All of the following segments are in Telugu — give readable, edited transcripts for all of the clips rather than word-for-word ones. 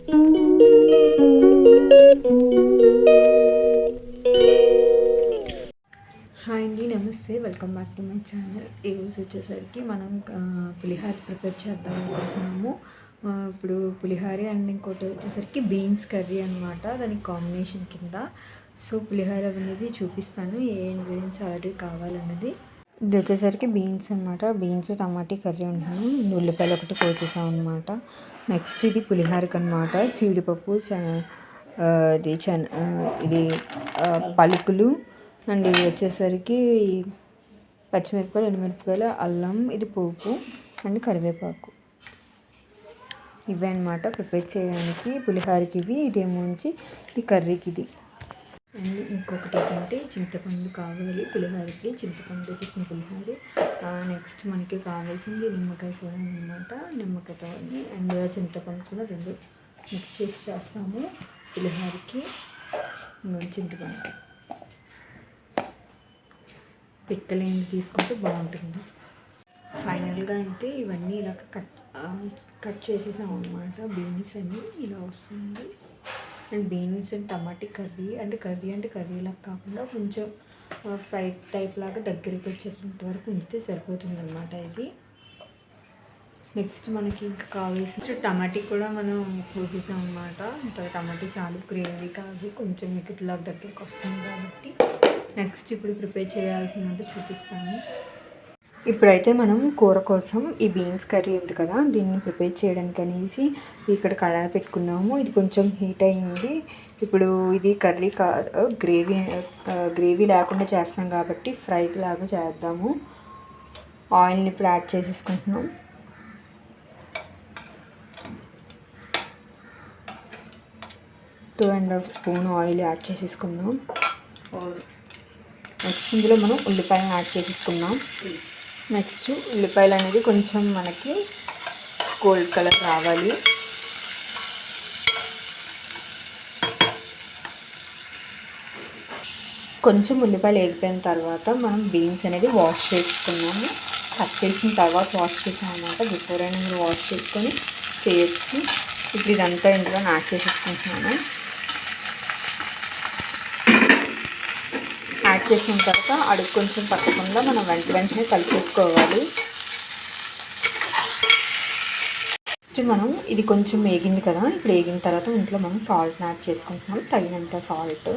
హాయ్ అండి, నమస్తే, welcome back to my channel. ఈరోజు వచ్చేసరికి మనం పులిహోర ప్రిపేర్ చేద్దాం అనుకుంటున్నాము. ఇప్పుడు పులిహోర అండ్ ఇంకోటి వచ్చేసరికి బీన్స్ కర్రీ అనమాట, దానికి కాంబినేషన్ కింద. సో పులిహోర అనేది చూపిస్తాను, ఏ ఇంగ్రీడియంట్స్ ఆల్రెడీ కావాలన్నది. ఇది వచ్చేసరికి బీన్స్ అనమాట, బీన్స్ టమాటా కర్రీ ఉంటుంది. ఉల్లిపాయలు ఒకటి కోసేసాం అనమాట. నెక్స్ట్ ఇది పులిహోరకి అనమాట, జీడిపప్పు, ఇది పలుకులు, అండ్ ఇది వచ్చేసరికి పచ్చిమిరపకాయలు, ఎండుమిరపకాయలు, అల్లం, ఇది పోపు అండ్ కరివేపాకు. ఇవే అనమాట ప్రిపేర్ చేయడానికి పులిహోరకి. ఇదేమో నుంచి ఈ కర్రీకి ఇది. అండ్ ఇంకొకటి ఏంటంటే చింతపండు కావాలి పులిహోరకి, చింతపండు చేసిన పులిహోర. నెక్స్ట్ మనకి కావాల్సింది నిమ్మకాయ కూడా అనమాట, నిమ్మకాయతో అండ్ చింతపండు కూడా రెండు మిక్స్ చేసి చేస్తాము పులిహోరకి. చింతపండు పిక్కలేని తీసుకుంటే బాగుంటుంది. ఫైనల్గా అయితే ఇవన్నీ ఇలా కట్ చేసేసాం అనమాట. బీన్స్ అన్నీ ఇలా వస్తుంది. And beans and tomato curry అంటే కర్రీలా కాకుండా కొంచెం ఫ్రై టైప్ లాగా దగ్గరికి వచ్చేంత వరకు ఉంచితే సరిపోతుంది అనమాట ఇది. నెక్స్ట్ మనకి ఇంకా కావాల్సిన టమాటా కూడా మనం కోసేసాం అనమాట. ఇంకా టమాటా చాలా గ్రేవీ కాదు, కొంచెం మీకు ఇట్లా దగ్గరికి వస్తుంది కాబట్టి. నెక్స్ట్ ఇప్పుడు ప్రిపేర్ చేయాల్సినంత చూపిస్తాను. ఇప్పుడైతే మనం కూర కోసం ఈ బీన్స్ కర్రీ ఉంది కదా, దీన్ని ప్రిపేర్ చేయడానికి అనేసి ఇక్కడ కడాయి పెట్టుకున్నాము. ఇది కొంచెం హీట్ అయ్యింది. ఇప్పుడు ఇది కర్రీ గ్రేవీ లేకుండా చేస్తున్నాం కాబట్టి ఫ్రై లాగా చేద్దాము. ఆయిల్ని ఇప్పుడు యాడ్ చేసేసుకుంటున్నాం. Two and half spoon oil add చేసేసుకున్నాం. నెక్స్ట్ ఇందులో మనం ఉల్లిపాయలు యాడ్ చేసేసుకున్నాం. నెక్స్ట్ ఉల్లిపాయలు అనేది కొంచెం మనకి గోల్డ్ కలర్ రావాలి. కొంచెం ఉల్లిపాయలు వేగిపోయిన తర్వాత మనం బీన్స్ అనేది వాష్ చేసుకున్నాము. కట్ చేసిన తర్వాత వాష్ చేసాం అన్నమాట. బిఫోర్ అయినా మీరు వాష్ చేసుకొని చేయొచ్చు. ఇప్పుడు ఇదంతా ఇందులో యాడ్ చేసేసుకుంటున్నాను. యాడ్ చేసిన తర్వాత అడుగు కొంచెం పట్టకుండా మనం వెంటనే కలిపేసుకోవాలి. మనం ఇది కొంచెం వేగింది కదా, ఇప్పుడు వేగిన తర్వాత ఇంట్లో మనం సాల్ట్ని యాడ్ చేసుకుంటున్నాం, తగినంత సాల్ట్.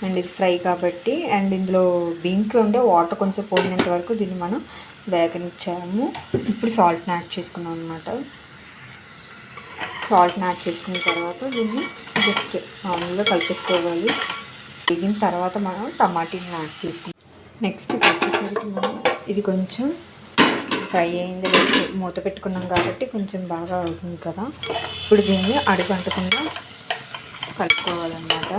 అండ్ ఇది ఫ్రై కాబట్టి అండ్ ఇందులో బీన్స్లో ఉండే వాటర్ కొంచెం పోయినంత వరకు దీన్ని మనం వేగనిచ్చాము. ఇప్పుడు సాల్ట్ని యాడ్ చేసుకున్నాం అనమాట. సాల్ట్ని యాడ్ చేసుకున్న తర్వాత దీన్ని జస్ట్ మామూలుగా కలిపేసుకోవాలి. వేగిన తర్వాత మనం టమాటాని యాడ్ చేసుకుంటాం. నెక్స్ట్ వచ్చేసరికి మనం ఇది కొంచెం ఫ్రై అయింది, మూత పెట్టుకున్నాం కాబట్టి కొంచెం బాగా అవుతుంది కదా. ఇప్పుడు దీన్ని అడుగంటకుండా కలుపుకోవాలన్నమాట.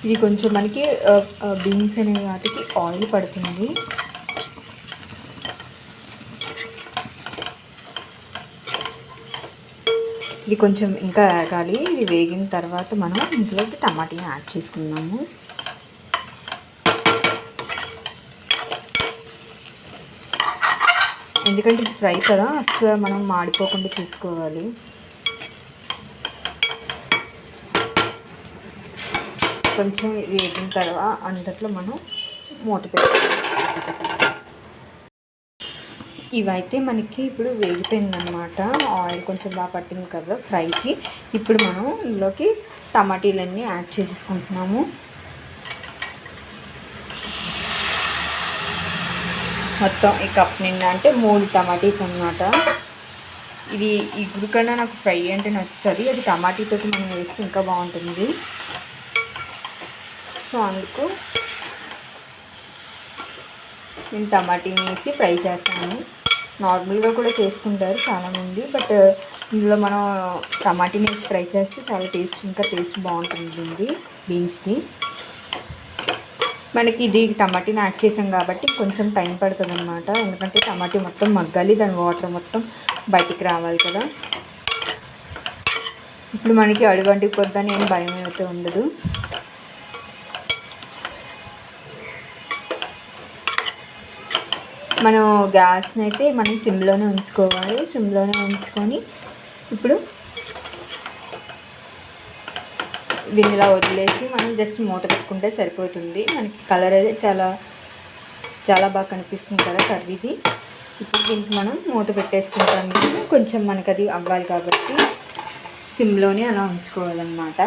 ఇది కొంచెం మనకి బీన్స్ అనే వాటికి ఆయిల్ పడుతుంది. ఇది కొంచెం ఇంకా వేగాలి. ఇది వేగిన తర్వాత మనం ఇందులోకి టమాటాని యాడ్ చేసుకున్నాము. ఎందుకంటే ఇది ఫ్రై కదా, అసలు మనం మాడిపోకుండా చూసుకోవాలి. కొంచెం వేగిన తర్వాత అంతట్లో మనం మూత పెట్టుకోవాలి. ఇవైతే మనకి ఇప్పుడు వేగిపోయిందనమాట. ఆయిల్ కొంచెం బాగా పట్టింది కదా ఫ్రైకి. ఇప్పుడు మనం ఇందులోకి టమాటీలన్నీ యాడ్ చేసేసుకుంటున్నాము. మొత్తం ఈ కప్ నిండా అంటే 3 టమాటీస్ అనమాట. ఇది ఇగురు కన్నా నాకు ఫ్రై అంటే నచ్చుతుంది. అది టమాటీతో మనం వేస్తే ఇంకా బాగుంటుంది. సో అందుకు నేను టమాటీని వేసి ఫ్రై చేస్తాను. నార్మల్గా కూడా చేసుకుంటారు చాలామంది, బట్ ఇందులో మనం టమాటీని వేసి ఫ్రై చేస్తే చాలా ఇంకా టేస్ట్ బాగుంటుంది బీన్స్కి. మనకి ఇది టమాటీని యాడ్ చేసాం కాబట్టి కొంచెం టైం పడుతుంది అనమాట. ఎందుకంటే టమాటీ మొత్తం మగ్గాలి, దాని వాటర్ మొత్తం బయటికి రావాలి కదా. ఇప్పుడు మనకి అడుగంటికి పొద్దున ఏం భయం అయితే ఉండదు. మనం గ్యాస్ని అయితే మనం సిమ్లోనే ఉంచుకోవాలి. సిమ్లోనే ఉంచుకొని ఇప్పుడు దీన్ని ఇలా వదిలేసి మనం జస్ట్ మూత పెట్టుకుంటే సరిపోతుంది. మనకి కలర్ అయితే చాలా చాలా బాగా కనిపిస్తుంది కదా కర్రీది. ఇప్పుడు దీనికి మనం మూత పెట్టేసుకుంటాము. కొంచెం మనకి అది అవ్వాలి కాబట్టి సిమ్లోనే అలా ఉంచుకోవాలన్నమాట.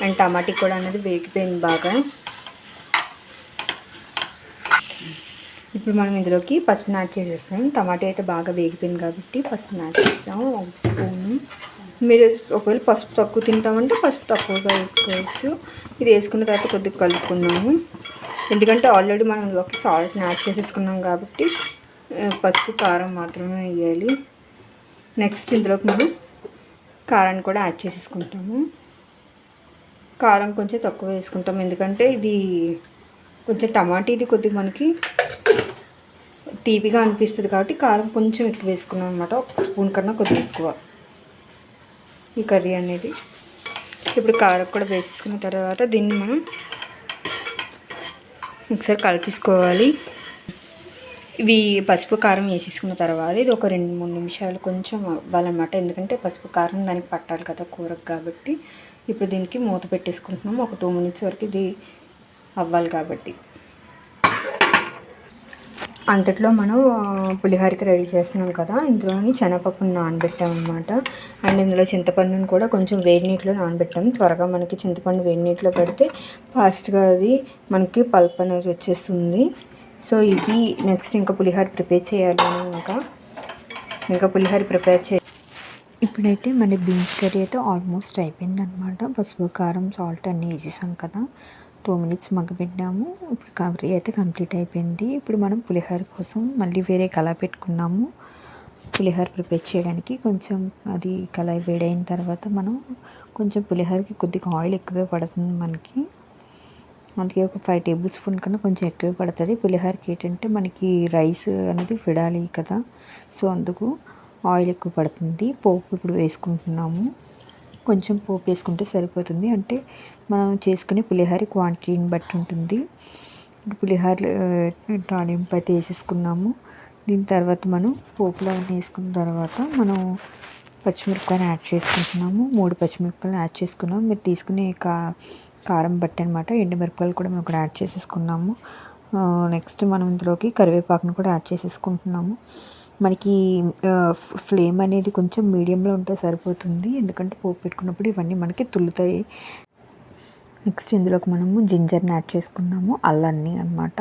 అండ్ టమాటా కూడా అనేది వేగిపోయింది బాగా. ఇప్పుడు మనం ఇందులోకి పసుపుని యాడ్ చేసేస్తాం. టమాటా అయితే బాగా వేగిపోయింది కాబట్టి పసుపుని యాడ్ చేస్తాం 1 స్పూను. మీరు ఒకవేళ పసుపు తక్కువ తింటామంటే పసుపు తక్కువగా వేసుకోవచ్చు. ఇది వేసుకున్న తర్వాత కొద్దిగా కలుపుకున్నాము. ఎందుకంటే ఆల్రెడీ మనం ఇందులోకి సాల్ట్ని యాడ్ చేసేసుకున్నాం కాబట్టి పసుపు కారం మాత్రమే వేయాలి. నెక్స్ట్ ఇందులోకి మనం కారాన్ని కూడా యాడ్ చేసేసుకుంటాము. కారం కొంచెం తక్కువ వేసుకుంటాం ఎందుకంటే ఇది కొంచెం టమాటా ఇది కొద్దిగా మనకి తీపిగా అనిపిస్తుంది కాబట్టి కారం కొంచెం ఎక్కువ వేసుకున్నాం అనమాట. 1 స్పూన్ కన్నా కొద్దిగా ఎక్కువ ఈ కర్రీ అనేది. ఇప్పుడు కారం కూడా వేసేసుకున్న తర్వాత దీన్ని మనం ఒకసారి కలిపేసుకోవాలి. ఇవి పసుపు కారం వేసేసుకున్న తర్వాత ఇది ఒక 2-3 నిమిషాలు కొంచెం అవ్వాలన్నమాట. ఎందుకంటే పసుపు కారం దానికి పట్టాలి కదా కూరకు కాబట్టి. ఇప్పుడు దీనికి మూత పెట్టేసుకుంటున్నాము. ఒక 2 మినిట్స్ వరకు ఇది అవ్వాలి కాబట్టి. అంతట్లో మనం పులిహోరకి రెడీ చేస్తున్నాం కదా, ఇందులోని శనగపప్పును నానబెట్టామన్నమాట. అండ్ ఇందులో చింతపండుని కూడా కొంచెం వేడి నీటిలో నానబెట్టాము. త్వరగా మనకి చింతపండు వేడి నీటిలో పెడితే ఫాస్ట్గా అది మనకి పల్ప్ అనేది వచ్చేస్తుంది. సో ఇవి నెక్స్ట్ ఇంకా పులిహోర ప్రిపేర్ చేయాలి. ఇంకా పులిహోర ప్రిపేర్ చేయాలి. ఇప్పుడైతే మన బీన్స్ కర్రీ అయితే ఆల్మోస్ట్ అయిపోయిందనమాట. పసుపు కారం సాల్ట్ అన్నీ వేసేసాం కదా, 2 మినిట్స్ మగ్గబెట్టాము. ఇప్పుడు కర్రీ అయితే కంప్లీట్ అయిపోయింది. ఇప్పుడు మనం పులిహోర కోసం మళ్ళీ వేరే కళాయి పెట్టుకున్నాము. పులిహోర ప్రిపేర్ చేయడానికి కొంచెం అది కళాయి వేడైన తర్వాత మనం కొంచెం పులిహోరకి కొద్దిగా ఆయిల్ ఎక్కువే పడుతుంది మనకి. అందుకే ఒక 5 టేబుల్ స్పూన్ కన్నా కొంచెం ఎక్కువే పడుతుంది. పులిహోరకి ఏంటంటే మనకి రైస్ అనేది విడాలి కదా, సో అందుకు ఆయిల్ ఎక్కువ పడుతుంది. పోపు ఇప్పుడు వేసుకుంటున్నాము. కొంచెం పోపు వేసుకుంటే సరిపోతుంది. అంటే మనం చేసుకునే పులిహోర క్వాంటిటీని బట్టి ఉంటుంది. పులిహోర తాలింపు అయితే వేసేసుకున్నాము. దీని తర్వాత మనం పోపులో వేసుకున్న తర్వాత మనం పచ్చిమిరపకాయలు యాడ్ చేసుకుంటున్నాము. 3 పచ్చిమిరపకాయలు యాడ్ చేసుకున్నాము. మీరు తీసుకునే కారం బట్టి అనమాట. ఎండుమిరపకాయలు కూడా మేము ఇక్కడ యాడ్ చేసేసుకున్నాము. నెక్స్ట్ మనం ఇందులోకి కరివేపాకును కూడా యాడ్ చేసేసుకుంటున్నాము. మనకి ఫ్లేమ్ అనేది కొంచెం మీడియంలో ఉంటే సరిపోతుంది. ఎందుకంటే పోపు పెట్టుకున్నప్పుడు ఇవన్నీ మనకి తుల్లుతాయి. నెక్స్ట్ ఇందులోకి మనము జింజర్ని యాడ్ చేసుకున్నాము. అల్లాన్ని అనమాట.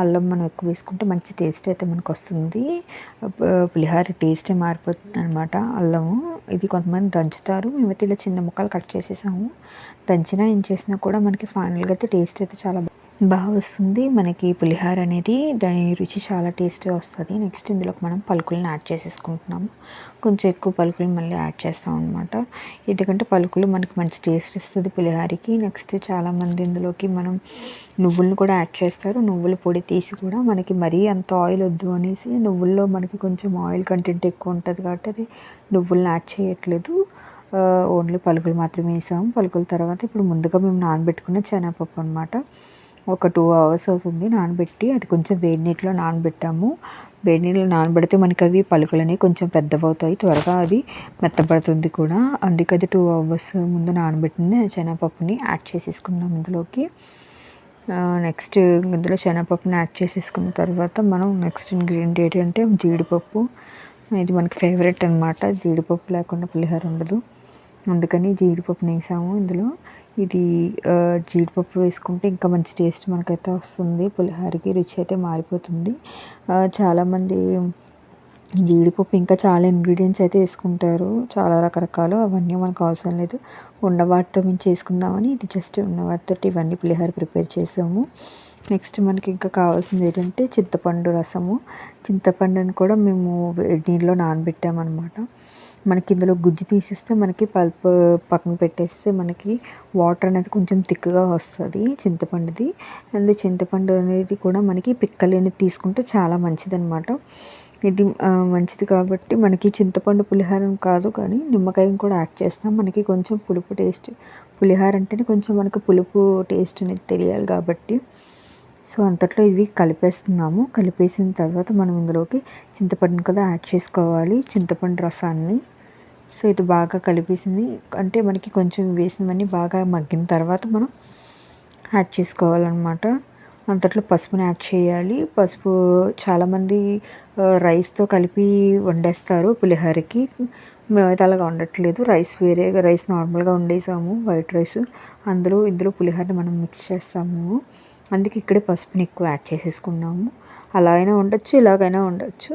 అల్లం మనం ఎక్కువ వేసుకుంటే మంచి టేస్ట్ అయితే మనకు వస్తుంది. పులిహోర టేస్టే మారిపోతుంది అనమాట. అల్లము ఇది కొంతమంది దంచుతారు. మేమైతే ఇలా చిన్న ముక్కలు కట్ చేసేసాము. దంచినా ఏం చేసినా కూడా మనకి ఫైనల్గా అయితే టేస్ట్ అయితే చాలా బాగా వస్తుంది. మనకి పులిహోర అనేది దాని రుచి చాలా టేస్ట్గా వస్తుంది. నెక్స్ట్ ఇందులోకి మనం పలుకులను యాడ్ చేసేసుకుంటున్నాము. కొంచెం ఎక్కువ పలుకులు మళ్ళీ యాడ్ చేస్తాం అనమాట. ఎందుకంటే పలుకులు మనకి మంచి టేస్ట్ ఇస్తుంది పులిహోరకి. నెక్స్ట్ చాలామంది ఇందులోకి మనం నువ్వులను కూడా యాడ్ చేస్తారు. నువ్వుల పొడి తీసి కూడా మనకి మరీ అంత ఆయిల్ వద్దు అనేసి నువ్వుల్లో మనకి కొంచెం ఆయిల్ కంటెంట్ ఎక్కువ ఉంటుంది కాబట్టి అది నువ్వులను యాడ్ చేయట్లేదు. ఓన్లీ పలుకులు మాత్రమే వేసాము. పలుకుల తర్వాత ఇప్పుడు ముందుగా మేము నానబెట్టుకున్న శనగపప్పు అనమాట. ఒక 2 అవర్స్ అవుతుంది నానబెట్టి. అది కొంచెం వేడి నీటిలో నానబెట్టాము. వేడి నీటిలో నానబెడితే మనకి అవి పలుకులని కొంచెం పెద్దవి అవుతాయి, త్వరగా అది మెత్తపడుతుంది కూడా. అందుకే అది 2 అవర్స్ ముందు నానబెట్టింది శనగపప్పుని యాడ్ చేసేసుకున్నాం ఇందులోకి. నెక్స్ట్ ఇందులో శనగపప్పుని యాడ్ చేసేసుకున్న తర్వాత మనం నెక్స్ట్ ఇంగ్రీడియంట్ ఏంటంటే జీడిపప్పు. ఇది మనకి ఫేవరెట్ అనమాట. జీడిపప్పు లేకుండా పులిహోర ఉండదు. అందుకని జీడిపప్పుని వేసాము ఇందులో. ఇది జీడిపప్పు వేసుకుంటే ఇంకా మంచి టేస్ట్ మనకైతే వస్తుంది. పులిహోరకి రుచి అయితే మారిపోతుంది. చాలామంది జీడిపప్పు ఇంకా చాలా ఇంగ్రీడియంట్స్ అయితే వేసుకుంటారు, చాలా రకరకాలు. అవన్నీ మనకు అవసరం లేదు. ఉన్న వాటితో మేము చేసుకుందామని ఇది జస్ట్ ఉన్న వాటితో ఇవన్నీ పులిహోర ప్రిపేర్ చేసాము. నెక్స్ట్ మనకి ఇంకా కావాల్సింది ఏంటంటే చింతపండు రసము. చింతపండుని కూడా మేము నీళ్ళలో నానబెట్టామన్నమాట. మనకి ఇందులో గుజ్జు తీసేస్తే మనకి పల్ప్ పక్కన పెట్టేస్తే మనకి వాటర్ అనేది కొంచెం థిక్గా వస్తుంది చింతపండుది. అండ్ చింతపండు అనేది కూడా మనకి పిక్కలు అనేది తీసుకుంటే చాలా మంచిదన్నమాట. ఇది మంచిది కాబట్టి మనకి చింతపండు పులిహోర కాదు కానీ నిమ్మకాయని కూడా యాడ్ చేస్తాం. మనకి కొంచెం పులుపు టేస్ట్, పులిహోర అంటేనే కొంచెం మనకు పులుపు టేస్ట్ అనేది తెలియాలి కాబట్టి సో అంతట్లో ఇవి కలిపేస్తున్నాము. కలిపేసిన తర్వాత మనం ఇందులోకి చింతపండుని కూడా యాడ్ చేసుకోవాలి, చింతపండు రసాన్ని. సో ఇది బాగా కలిపేసింది అంటే మనకి కొంచెం వేసినవన్నీ బాగా మగ్గిన తర్వాత మనం యాడ్ చేసుకోవాలన్నమాట. అంతట్లో పసుపుని యాడ్ చేయాలి. పసుపు చాలామంది రైస్తో కలిపి వండేస్తారు పులిహోరకి. మేమైతే అలాగా వండట్లేదు. రైస్ వేరేగా, రైస్ నార్మల్గా వండేసాము, వైట్ రైస్. ఇందులో పులిహోరని మనం మిక్స్ చేస్తాము. అందుకే ఇక్కడే పసుపుని ఎక్కువ యాడ్ చేసేసుకున్నాము. అలా అయినా ఉండొచ్చు, ఇలాగైనా ఉండొచ్చు.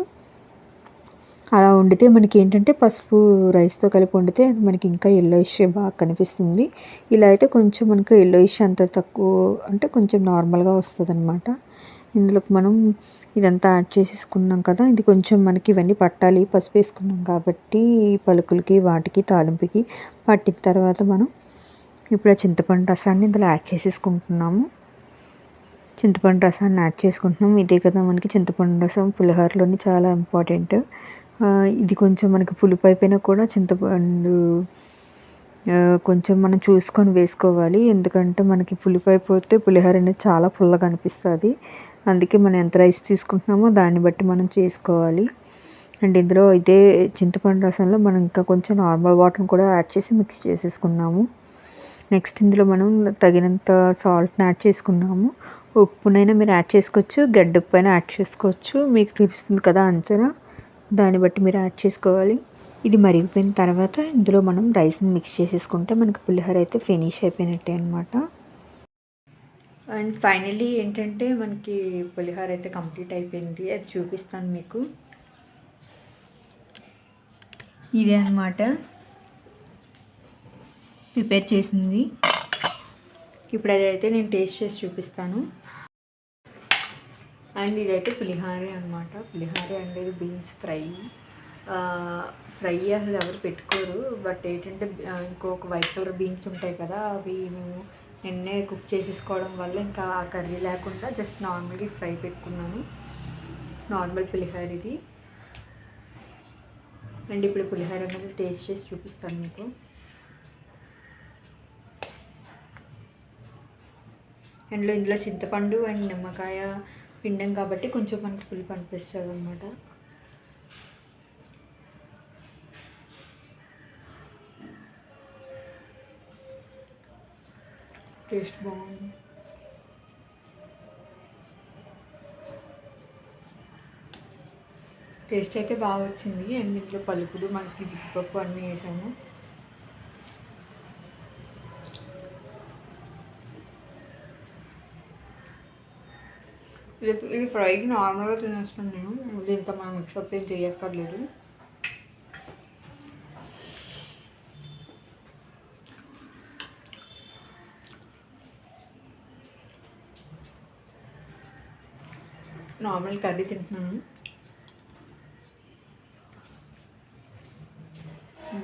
అలా వండితే మనకి ఏంటంటే పసుపు రైస్తో కలిపి వండితే మనకి ఇంకా ఎల్లోయిష్ బాగా కనిపిస్తుంది. ఇలా అయితే కొంచెం మనకు ఎల్లోయిష్ అంత తక్కువ అంటే కొంచెం నార్మల్గా వస్తుంది అనమాట. ఇందులోకి మనం ఇదంతా యాడ్ చేసేసుకున్నాం కదా, ఇది కొంచెం మనకి ఇవన్నీ పట్టాలి. పసుపు వేసుకున్నాం కాబట్టి పలుకులకి వాటికి తాలింపుకి పట్టిన తర్వాత మనం ఇప్పుడు ఆ చింతపండు రసాన్ని ఇందులో యాడ్ చేసేసుకుంటున్నాము. చింతపండు రసాన్ని యాడ్ చేసుకుంటున్నాం. ఇదే కదా మనకి చింతపండు రసం పులిహోరలోని చాలా ఇంపార్టెంట్. ఇది కొంచెం మనకి పులుపు అయిపోయినా కూడా చింతపండు కొంచెం మనం చూసుకొని వేసుకోవాలి. ఎందుకంటే మనకి పులుపు అయిపోతే పులిహోర అనేది చాలా పుల్లగా అనిపిస్తుంది. అందుకే మనం ఎంత రైస్ తీసుకుంటున్నామో దాన్ని బట్టి మనం చేసుకోవాలి. అండ్ ఇందులో ఇదే చింతపండు రసంలో మనం ఇంకా కొంచెం నార్మల్ వాటర్ని కూడా యాడ్ చేసి మిక్స్ చేసేసుకున్నాము. నెక్స్ట్ ఇందులో మనం తగినంత సాల్ట్ని యాడ్ చేసుకున్నాము. ఉప్పునైనా మీరు యాడ్ చేసుకోవచ్చు, గడ్డ ఉప్పు అయినా యాడ్ చేసుకోవచ్చు. మీకు తెలుస్తుంది కదా అంచనా, దాన్ని బట్టి మీరు యాడ్ చేసుకోవాలి. ఇది మరిగిపోయిన తర్వాత ఇందులో మనం రైస్ని మిక్స్ చేసేసుకుంటే మనకి పులిహోర అయితే ఫినిష్ అయిపోయినట్టే అనమాట. అండ్ ఫైనలీ ఏంటంటే మనకి పులిహోర అయితే కంప్లీట్ అయిపోయింది. అది చూపిస్తాను మీకు. ఇదే అనమాట ప్రిపేర్ చేసింది. ఇప్పుడు అదైతే నేను టేస్ట్ చేసి చూపిస్తాను. అండ్ ఇదైతే పులిహోర అనమాట. పులిహోర అండ్ ఇది బీన్స్ ఫ్రై. అసలు ఎవరు పెట్టుకోరు. బట్ ఏంటంటే ఇంకొక వైట్ కలర్ బీన్స్ ఉంటాయి కదా, అవి మేము నిన్నే కుక్ చేసేసుకోవడం వల్ల ఇంకా ఆ కర్రీ లేకుండా జస్ట్ నార్మల్గా ఫ్రై పెట్టుకున్నాను. నార్మల్ పులిహోర ఇది. అండ్ ఇప్పుడు పులిహోర అనేది టేస్ట్ చేసి చూపిస్తాను మీకు. అండ్ ఇందులో చింతపండు అండ్ నిమ్మకాయ పిండం కాబట్టి కొంచెం మనకి పులుపు అనిపిస్తుంది అనమాట. టేస్ట్ బాగుంది. టేస్ట్ అయితే బాగా వచ్చింది. అండ్ ఇందులో పలుకులు మనకి జీడిపప్పు అన్నీ వేసాము. ఇది ఫ్రైకి నార్మల్గా తినేస్తాను నేను. దీంతో మనం మిక్సప్ ఏం చేయక్కర్లేదు. నార్మల్ కర్రీ తింటున్నాను.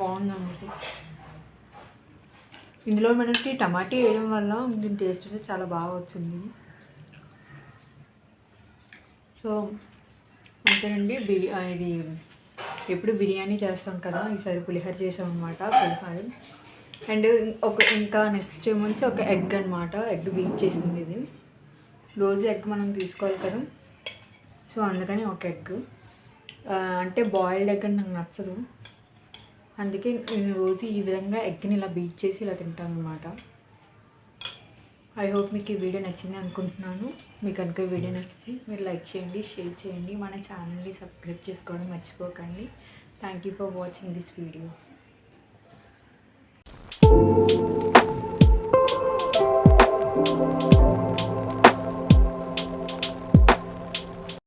బాగుందన్నమాట. ఇందులో మనకి టమాటా వేయడం వల్ల దీని టేస్ట్ అయితే చాలా బాగా వచ్చింది. సో అంతేనండి. ఇది ఎప్పుడు బిర్యానీ చేస్తాం కదా, ఈసారి పులిహోర చేసాం అనమాట. పులిహోర అండ్ ఇంకా నెక్స్ట్ ఏమొచ్చి ఒక ఎగ్ అనమాట. ఎగ్ బీట్ చేసింది ఇది. రోజు ఎగ్ మనం తీసుకోవాలి కదా, సో అందుకని ఒక ఎగ్. అంటే బాయిల్డ్ ఎగ్ అని నాకు నచ్చదు, అందుకే నేను రోజు ఈ విధంగా ఎగ్ని ఇలా బీట్ చేసి ఇలా తింటాను అనమాట. ఐ హోప్ మీకు ఈ వీడియో నచ్చింది అనుకుంటున్నాను. మీకు కనుక ఈ వీడియో నచ్చితే మీరు లైక్ చేయండి, షేర్ చేయండి, మన ఛానల్ని సబ్స్క్రైబ్ చేసుకోవడం మర్చిపోకండి. Thank you for watching this video.